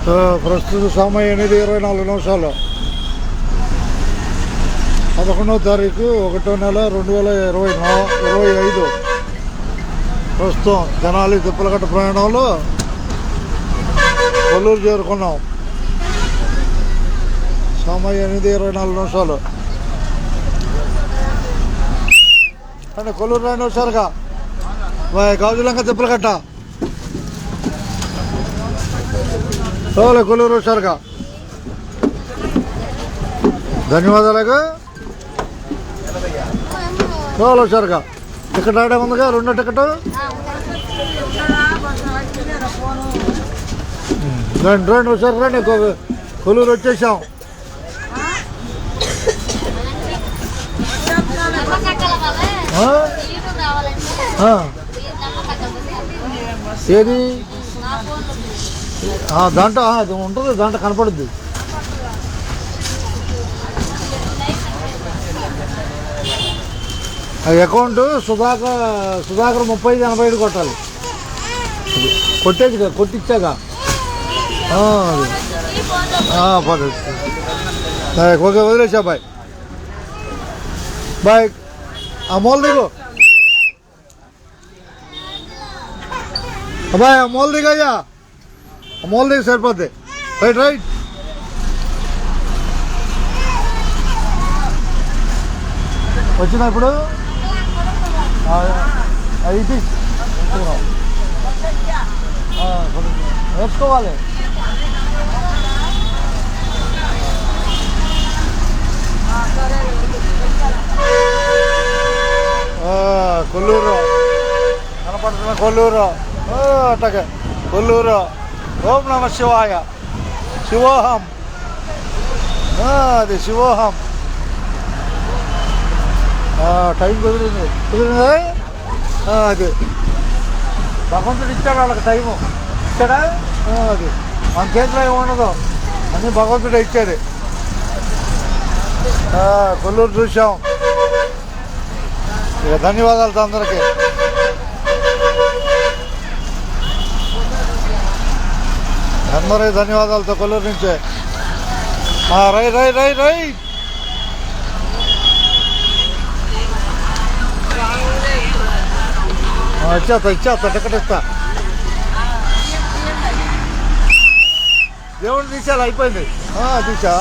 ప్రస్తుత సమయం 8:24 11వ తారీఖు 1వ నెల 2025. ప్రస్తుతం తెనాలి తిప్పలకట్ట ప్రయాణంలో కొల్లూరు చేరుకున్నాం. సమయం 8:24. అంటే కొల్లూరు రాని వచ్చారుగా గాజులంక తిప్పలకట్ట కొల్లూరు వచ్చారుగా. ధన్యవాదాలుగా వచ్చారుగా. టికెట్ ఆడే ఉందిగా, 2వ టికెట్. రండి వచ్చారు, రండి. కొల్లూరు వచ్చేసాం. ఏది దాంట్లో అది ఉంటుంది, దాంట్లో కనపడుద్ది. అకౌంట్ సుధాకర్ 3587 కొట్టాలి. కొట్టించాగా ఓకే, వదిలేసా. Bye bye. అమోల్ దిగు అబ్బాయి, అమోల్ దిగయ్యా, అమోల్ దిగు సరిపోద్ది. రైట్. వచ్చినా ఇప్పుడు ఇది నేర్చుకోవాలి. కొల్లూరు కనపడుతున్న కొల్లూరు. అట్టగా కొల్లూరు. ఓం నమ శివాయ. శివోహం. అది శివోహం. టైం కుదిరింది. అది భగవంతుడు ఇచ్చాడు వాళ్ళకి టైము. ఇచ్చాడా? అది మన చేతిలో ఏమి ఉండదు, అన్నీ భగవంతుడే ఇచ్చేది. కొల్లూరు చూసాం. ఇక ధన్యవాదాలతో అందరికీ. అందరికీ ధన్యవాదాలతో కొల్లూరు నుంచే. రై ఇచ్చేస్తా టికెట్ ఇస్తా. దేవుడు తీసేయాలి, అయిపోయింది. తీసా